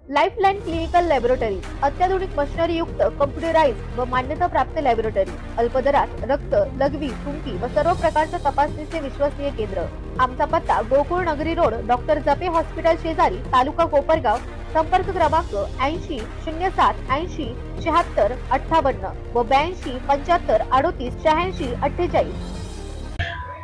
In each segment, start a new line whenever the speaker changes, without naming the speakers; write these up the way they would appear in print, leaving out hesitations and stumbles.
Lifeline clinical laboratory अत्याधुनिक machinery युक्त computerised व मान्यता प्राप्त लॅबोरेटरी, अल्प दरात रक्त, लघवी, थुंकी व सर्व प्रकारच्या तपासणीचे विश्वसनीय केंद्र। आमचा पत्ता गोकुळ नगरी रोड, डॉक्टर जपे हॉस्पिटल शेजारी, तालुका कोपरगाव। संपर्क क्रमांक 80 07 80 76 58 व 82 75 38 86 48।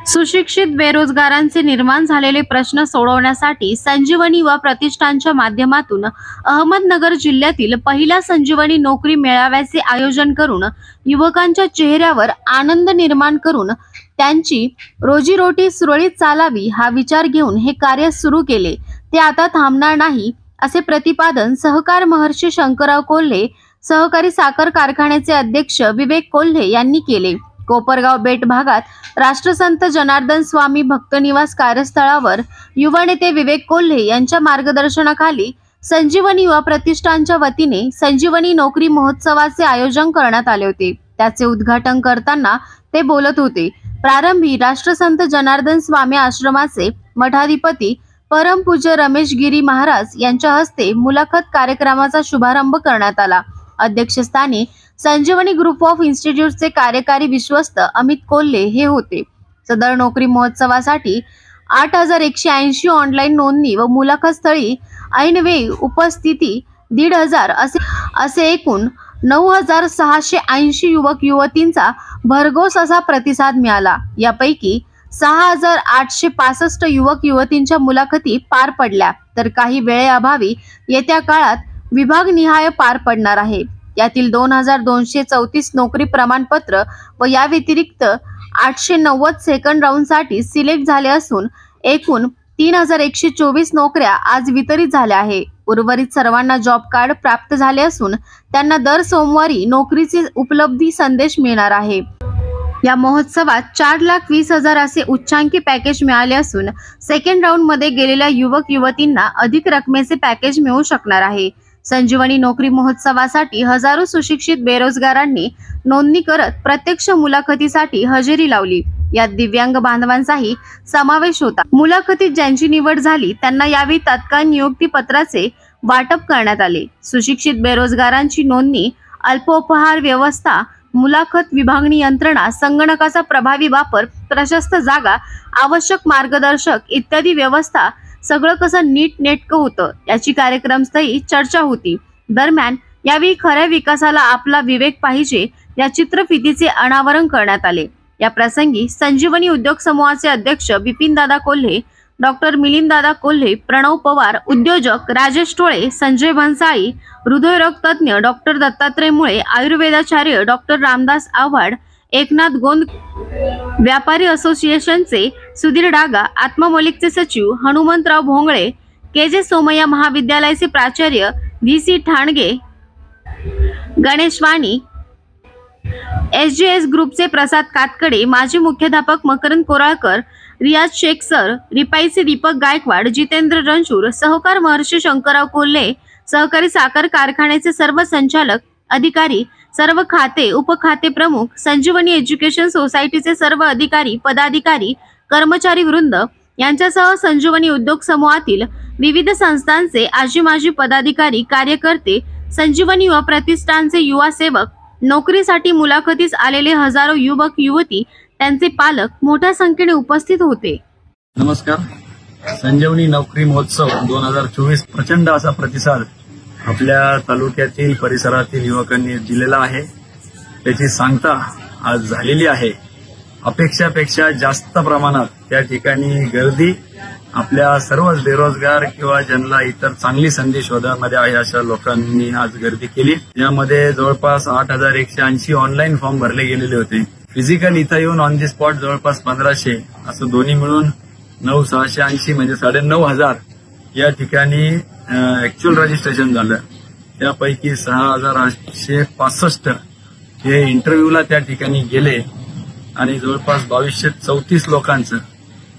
सुशिक्षित बेरोजगारांचे निर्माण झालेले प्रश्न सोडवण्यासाठी संजीवनी व प्रतिष्ठानच्या माध्यमातून अहमदनगर जिल्ह्यातील पहिल्या संजीवनी नोकरी मेळाव्याचे आयोजन करून युवकांच्या चेहऱ्यावर आनंद निर्माण करून त्यांची रोजीरोटी सुरळीत चालावी हा विचार घेऊन हे कार्य सुरू केले। ते आता थांबणार नाही असे प्रतिपादन सहकार महर्षी शंकरराव कोल्हे सहकारी साखर कारखान्याचे अध्यक्ष विवेक कोल्हे यांनी केले। कोपरगाव बेट भागात राष्ट्रसंत जनार्दन स्वामी भक्त निवास कार्यस्थळावर युवा नेते विवेक कोल्हे यांच्या मार्गदर्शनाखाली संजीवनी व प्रतिष्ठानच्या वतीने संजीवनी नोकरी महोत्सवाचे आयोजन करण्यात आले होते। त्याचे उद्घाटन करताना ते बोलत होते। प्रारंभी राष्ट्रसंत जनार्दन स्वामी आश्रमाचे मठाधिपती परमपूज्य रमेश गिरी महाराज यांच्या हस्ते मुलाखत कार्यक्रमाचा शुभारंभ करण्यात आला। अध्यक्षस्थानी संजीवनी ग्रुप ऑफ इन्स्टिट्यूटचे कार्यकारी विश्वस्त अमित कोल्हे हे होते। सदर नोकरी महोत्सवासाठी 8180 ऑनलाईन नोंदणी व मुलाखत स्थळी ऐनवेळी उपस्थिती 1500 असे एकूण 9680 युवक युवतींचा भरघोस असा प्रतिसाद मिळाला। यापैकी 6865 युवक युवतींच्या मुलाखती पार पडल्या, तर काही वेळेअभावी येत्या काळात विभागनिहाय पार पडणार आहे। यातील 2234 नोकरी प्रमाणपत्र व या व्यतिरिक्त 890 सेकंड राऊंड साठी सिलेक्ट झाले असून एकूण 3124 नोकऱ्या आज वितरित झाल्या आहे। उर्वरित सर्वांना जॉब कार्ड प्राप्त झाले असून त्यांना दर सोमवारी नोकरीचे उपलब्धी संदेश मिळणार आहे। या महोत्सवात 4,20,000 असे उच्चांकी पॅकेज मिळाले असून सेकंड राऊंड मध्ये गेलेल्या युवक युवतींना अधिक रकमेचे पॅकेज मिळू शकणार आहे। संजीवनी नोकरी महोत्सवासाठी हजारो सुशिक्षित बेरोजगारांनी नोंदणी करत प्रत्यक्ष मुलाखतीसाठी हजेरी लावली। यात दिव्यांग बांधवांचाही समावेश होता। मुलाखतीत ज्यांची निवड झाली त्यांना यावेळी तात्काळ नियुक्ती पत्राचे वाटप करण्यात आले। सुशिक्षित बेरोजगारांची नोंदणी, अल्पोपहार व्यवस्था, मुलाखत विभागणी यंत्रणा, संगणकाचा प्रभावी वापर, प्रशस्त जागा, आवश्यक मार्गदर्शक इत्यादी व्यवस्था सगळं कसं नीट नेटकं होतं याची कार्यक्रमस्थळी चर्चा होती। दरम्यान यावेळी खऱ्या विकासाला आपला विवेक पाहिजे या चित्रफितीचे अनावरण करण्यात आले। या प्रसंगी संजीवनी उद्योग समूहाचे अध्यक्ष बिपिनदादा कोल्हे, डॉक्टर मिलिंददादा कोल्हे, प्रणव पवार, उद्योजक राजेश टोळे, संजय भन्साळी, हृदयरोग तज्ञ डॉक्टर दत्तात्रय मुळे, आयुर्वेदाचार्य डॉक्टर रामदास आव्हाड, एकनाथ गोंद, व्यापारी असोसिएशनचे सुधीर डागा, आत्ममौलिकचे सचिव हनुमंतराव भोंगळे, केजे सोमय्या महाविद्यालयाचे प्राचार्य VC ठाणगे, गणेश वाणी, SJS ग्रुपचे प्रसाद कातकडे, माजी मुख्याध्यापक मकरंद कोराळकर, रियाज शेख सर, रिपाईचे दीपक गायकवाड, जितेंद्र रणशूर, सहकार महर्षी शंकरराव कोल्हे, सहकारी साखर कारखान्याचे सर्व संचालक, अधिकारी, सर्व खाते उपखाते प्रमुख, संजीवनी एज्युकेशन सोसायटीचे सर्व अधिकारी, पदाधिकारी, कर्मचारी वृंद यांच्यासह संजीवनी उद्योग समूहातील विविध संस्थांचे आजी माजी पदाधिकारी, कार्यकर्ते, संजीवनी व प्रतिष्ठानचे युवा सेवक, नोकरीसाठी मुलाखतीस आलेले हजारो युवक युवती, त्यांचे पालक मोठ्या संख्येने उपस्थित होते।
नमस्कार। संजीवनी नोकरी महोत्सव 2024 प्रचंड असा प्रतिसाद आपल्या तालुक्यातील परिसरातील युवकांनी दिलेला आहे। त्याची सांगता आज झालेली आहे। अपेक्षापेक्षा जास्त प्रमाणात त्या ठिकाणी गर्दी आपल्या सर्वच बेरोजगार किंवा ज्यांना इतर चांगली संधी शोधामध्ये आहे अशा लोकांनी आज गर्दी केली। यामध्ये जवळपास 8180 ऑनलाईन फॉर्म भरले गेलेले होते। फिजिकल इथं येऊन ऑन दी स्पॉट जवळपास 1500 असं दोन्ही मिळून 9680 म्हणजे 9500 या ठिकाणी ऍक्च्युअल रजिस्ट्रेशन झालं। त्यापैकी 6865 हे इंटरव्ह्यूला त्या ठिकाणी गेले आणि जवळपास 2234 लोकांचं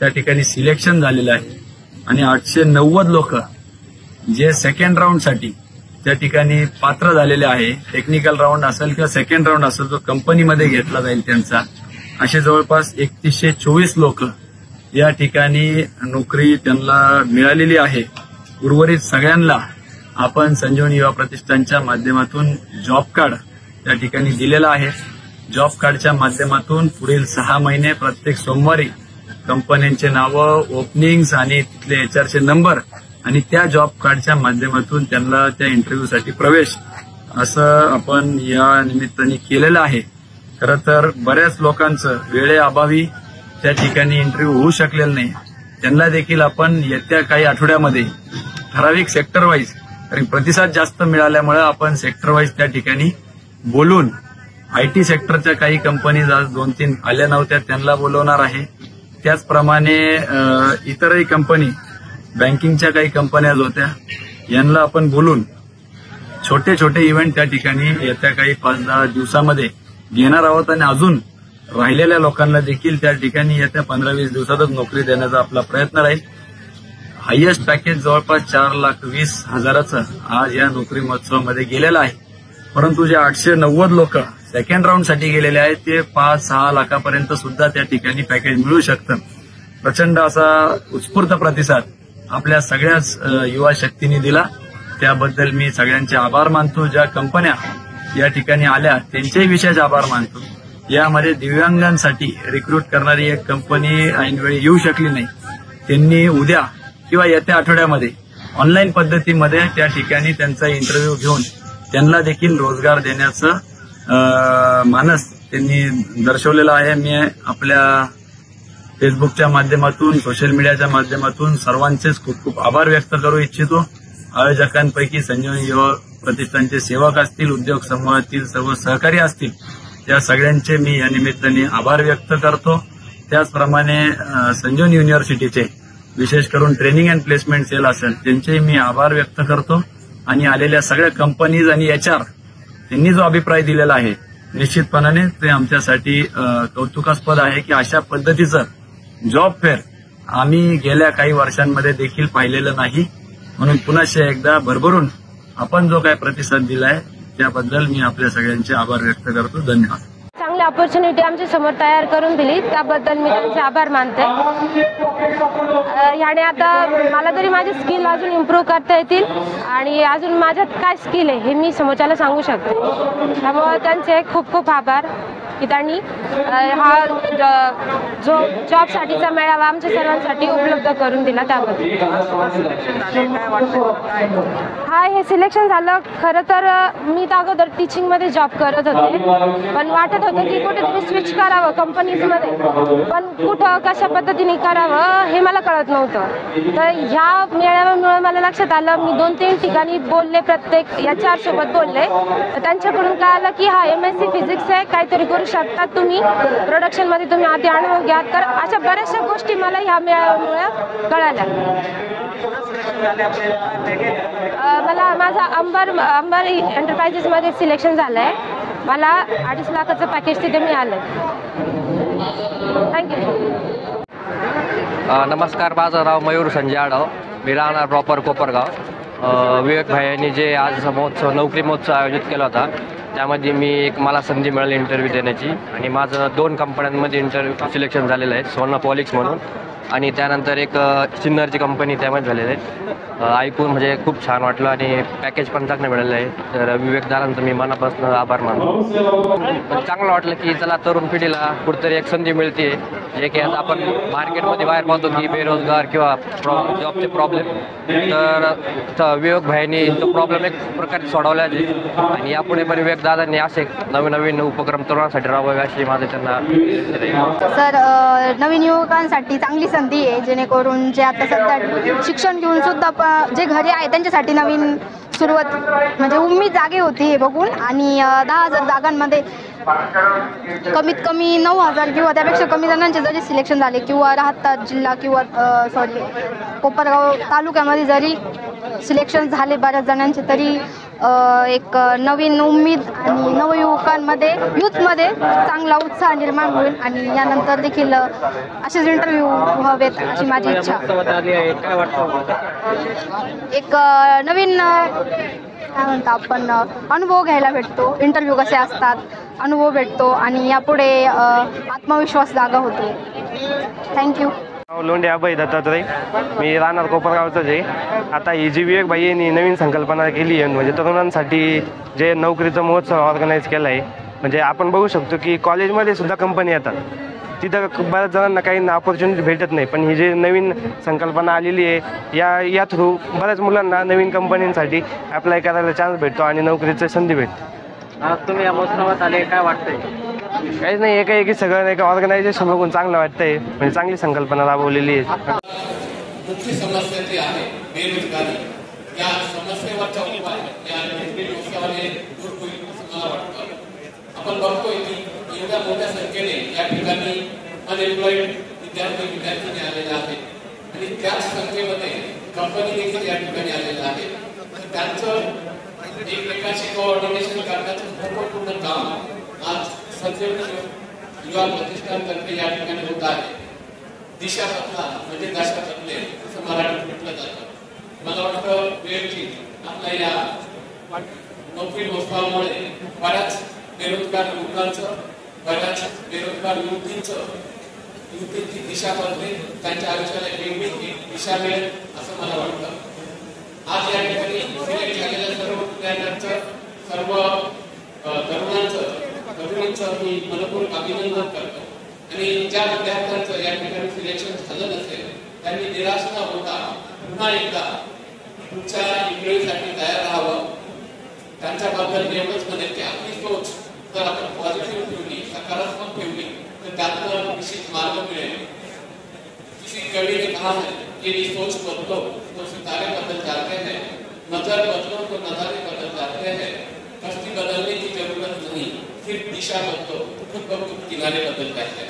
त्या ठिकाणी सिलेक्शन झालेलं आहे आणि 890 लोक जे सेकंड राऊंडसाठी त्या ठिकाणी पात्र झालेले आहे। टेक्निकल राऊंड असेल किंवा सेकंड राऊंड असेल जो कंपनीमध्ये घेतला जाईल त्यांचा, असे जवळपास 3124 लोक या ठिकाणी नोकरी त्यांना मिळालेली आहे। उर्वरित सगळ्यांना आपण संजीवनी युवा प्रतिष्ठानच्या माध्यमातून जॉब कार्ड त्या ठिकाणी दिलेलं आहे. जॉब कार्डच्या माध्यमातून पुढील 6 महिने प्रत्येक सोमवारी कंपन्यांचे नावं, ओपनिंग्स आणि तिथले एचआरचे नंबर आणि त्या जॉब कार्डच्या माध्यमातून त्यांना त्या इंटरव्ह्यूसाठी प्रवेश असं आपण या निमित्ताने केलेलं आहे. खरं तर बऱ्याच लोकांचं वेळेअभावी त्या ठिकाणी इंटरव्ह्यू होऊ शकलेलं नाही. त्यांना देखील आपण येत्या काही आठवड्यामध्ये ठराविक सेक्टर वाईज कारण प्रतिसाद जास्त मिळाल्यामुळे आपण सेक्टर वाईज त्या ठिकाणी बोलून आयटी सेक्टरच्या काही कंपनीज आज 2-3 आल्या नव्हत्या त्यांना बोलवणार आहे. त्याचप्रमाणे इतरही कंपनी बँकिंगच्या काही कंपन्या होत्या यांना आपण बोलून छोटे छोटे इव्हेंट त्या ठिकाणी येत्या काही 5-10 दिवसामध्ये घेणार आहोत आणि अजून राहिलेल्या लोकांना देखील त्या ठिकाणी येत्या 15-20 दिवसातच नोकरी देण्याचा आपला प्रयत्न राहील. हायएस्ट पॅकेज जवळपास 4,20,000चं आज या नोकरी महोत्सवामध्ये गेलेलं आहे. परंतु जे 890 लोक सेकंड राऊंडसाठी गेलेले आहेत ते 5-6 लाखापर्यंत सुद्धा त्या ठिकाणी पॅकेज मिळू शकतं. प्रचंड असा उत्स्फूर्त प्रतिसाद आपल्या सगळ्याच युवा शक्तीने दिला. त्याबद्दल मी सगळ्यांचे आभार मानतो. ज्या कंपन्या या ठिकाणी आल्या त्यांचेही विशेष आभार मानतो. यामध्ये दिव्यांगांसाठी रिक्रूट करणारी एक कंपनी ऐनवेळी येऊ शकली नाही. त्यांनी उद्या किंवा येत्या आठवड्यामध्ये ऑनलाईन पद्धतीमध्ये त्या ठिकाणी त्यांचा इंटरव्ह्यू घेऊन त्यांना देखील रोजगार देण्याचं मानस त्यांनी दर्शवलेलं आहे. मी आपल्या फेसबुकच्या माध्यमातून सोशल मीडियाच्या माध्यमातून सर्वांचेच खूप खूप आभार व्यक्त करू इच्छितो. आयोजकांपैकी संजीवनी युवा प्रतिष्ठानचे सेवक असतील, उद्योग समूहातील सर्व सहकारी असतील, या सगळ्यांचे मी या निमित्ताने आभार व्यक्त करतो. त्याचप्रमाणे संजीवनी युनिव्हर्सिटीचे विशेष करून ट्रेनिंग अँड प्लेसमेंट सेल असेल त्यांचे मी आभार व्यक्त करतो. आणि आलेल्या सगळ्या कंपनीज आणि एचआर त्यांनी जो अभिप्राय दिलेला आहे निश्चितपणाने ते आमच्यासाठी कौतुकास्पद आहे की अशा पद्धतीचं जॉब फेअर आम्ही गेल्या काही वर्षांमध्ये देखील पाहिलेलं नाही. म्हणून पुन्हा एकदा भरभरून आपण जो काय प्रतिसाद दिलाय त्याबद्दल मी आपल्या सगळ्यांचे आभार व्यक्त करतो. धन्यवाद.
चांगली ऑपॉर्च्युनिटी आमच्या समोर तयार करून दिली त्याबद्दल मी त्यांचे आभार मानते. याने आता मला तरी माझे स्किल अजून इम्प्रूव्ह करता येतील आणि अजून माझ्यात काय स्किल आहे हे मी समोरच्याला सांगू शकते. त्यामुळे त्यांचे खूप खूप आभार की त्यांनी हा जो जॉबसाठीचा मेळावा आमच्या सर्वांसाठी उपलब्ध करून दिला त्याबद्दल. हा हे सिलेक्शन झालं. खरं तर मी तर अगोदर टीचिंगमध्ये जॉब करत होते पण वाटत होतं की कुठेतरी स्विच करावं कंपनीजमध्ये, पण कुठं कशा पद्धतीने करावं हे मला कळत नव्हतं. तर ह्या मेळाव्यामुळे मला लक्षात आलं. मी 2-3 ठिकाणी बोलले, प्रत्येक एचआर सोबत बोलले तर त्यांच्याकडून कळालं की हा MSc फिजिक्स आहे, काहीतरी करू शकतात तुम्ही, प्रोडक्शनमध्ये तुम्ही आधी अनुभव घ्या. तर अशा बऱ्याचशा गोष्टी मला ह्या मेळाव्यामुळे कळाल्या. मला माझा अंबर एंटरप्राइजेसमध्ये सिलेक्शन झालं आहे. मला 2.5 लाखाचं पॅकेज तिथे मिळालं. थँक्यू.
नमस्कार, माझं नाव मयूर संजय आढाव, मी राहणार प्रॉपर कोपरगाव. विवेक भाई यांनी जे आज नोकरी महोत्सव आयोजित केला होता त्यामध्ये मला संधी मिळाली इंटरव्ह्यू देण्याची आणि माझं 2 कंपन्यांमध्ये इंटरव्ह्यू सिलेक्शन झालेलं आहे, सोनापॉलिक्स म्हणून आणि त्यानंतर एक सिन्नरची कंपनी त्यामध्ये झालेली आहे. ऐकून म्हणजे खूप छान वाटलं आणि पॅकेज पण चांगलं मिळालं आहे. तर विवेक दादांचं मी मनापासून आभार मानतो. चांगलं वाटलं की चला तरुण पिढीला कुठेतरी एक संधी मिळते, जे की आता आपण मार्केटमध्ये बाहेर पाहतो की बेरोजगार किंवा जॉबचे प्रॉब्लेम, तर विवेक भाईंनी तो प्रॉब्लेम एक प्रकारे सोडवला आहे आणि यापुढे पण विवेक दादांनी असे नवीन उपक्रम तरुणांसाठी राबवावे अशी माझं त्यांना.
सर, नवीन युवकांसाठी चांगली संधी आहे जेणेकरून जे आता सध्या शिक्षण घेऊन सुद्धा जे घरी आहे त्यांच्यासाठी नवीन सुरुवात म्हणजे उम्मीद जागे होती हे बघून. आणि 10,000 जागांमध्ये कमीत कमी 9,000 किंवा त्यापेक्षा कमी जणांचे जरी सिलेक्शन झाले किंवा राहतात जिल्हा किंवा कोपरगाव तालुक्यामध्ये जरी सिलेक्शन झाले बऱ्याच जणांचे तरी एक नवीन उम्मीद आणि नवयुवकांमध्ये यूथमध्ये चांगला उत्साह निर्माण होईल आणि यानंतर देखील असेच इंटरव्ह्यू व्हावेत अशी माझी इच्छा. एक नवीन काय म्हणतो आपण अनुभव घ्यायला भेटतो, इंटरव्ह्यू कसे असतात अनुभव भेटतो आणि यापुढे आत्मविश्वास जागा होतो. थँक्यू.
लोंढे अभय दत्तात्रय, मी राहणार कोपरगावचाच आहे. आता ही जी विवेक भाई यांनी नवीन संकल्पना केली आहे, म्हणजे तरुणांसाठी जे नोकरीचा महोत्सव ऑर्गनाईज केला आहे. म्हणजे आपण बघू शकतो की कॉलेजमध्ये सुद्धा कंपनी येतात, तिथं बऱ्याच जणांना काही ऑपॉर्च्युनिटी भेटत नाही. पण ही जी नवीन संकल्पना आलेली आहे या थ्रू बऱ्याच मुलांना नवीन कंपनींसाठी अप्लाय करायला चान्स भेटतो आणि नोकरीची संधी भेटते.
तुम्ही या महोत्सवात आले, काय वाटतंय?
काहीच नाही, एका सगळं एका ऑर्गनायझेशन बघून चांगलं वाटतंय. म्हणजे चांगली संकल्पना राबवलेली आहे.
मुख्य समस्या जी आहे बेरोजगारी, या समस्येवरचा उपाय या महोत्सवाने दूर होईल असं मला वाटतं. आपण बघतोय की एवढ्या मोठ्या संख्येने या ठिकाणी अनएम्प्लॉईड विद्यार्थी आलेले आहेत आणि त्याच संख्येमध्ये कंपनी देखील या ठिकाणी आलेल्या आहेत. तर त्यांचं एकमेकांशी कोऑर्डिनेशन करण्याचं महत्त्वपूर्ण काम आज संजीवनी युवा प्रतिष्ठानतर्फे या ठिकाणी होत आहे. दिशा बदला म्हणजे दशा बदले असं मराठीत म्हटलं जातं. मला वाटतं वेळची आपल्या या नोकरी महोत्सवामुळे बऱ्याच बेरोजगार युवकांचं, बऱ्याच बेरोजगार युवतींची दिशा बदलेल, त्यांच्या आयुष्याला वेगळी एक दिशा मिळेल असं मला वाटतं. आज या ठिकाणी सिलेक्ट झालेल्या सर्व विद्यार्थ्यांचं, सर्व तरुणांचं मी मनपूर्वक अभिनंदन करतो. आणि ज्या विद्यार्थ्यांचं या ठिकाणी सिलेक्शन झालं नसेल त्यांनी निराश न होता पुन्हा एकदा पुढच्या इंटरव्ह्यूसाठी तयार राहावं. त्यांच्याबद्दल एवढंच म्हणेल की आपली सोच जर आपण पॉझिटिव्ह ठेवली, सकारात्मक ठेवली तर त्यातनं निश्चित मार्ग मिळेल. किसी कवि ने कहा है कि यदि सोच बदलो तो सितारे बदल जाते हैं, नजर बदलो तो नजारे बदल जाते हैं, कश्ती बदलने की जरूरत नहीं, सिर्फ दिशा बदलो तो खुद ब खुद किनारे बदल जाते हैं.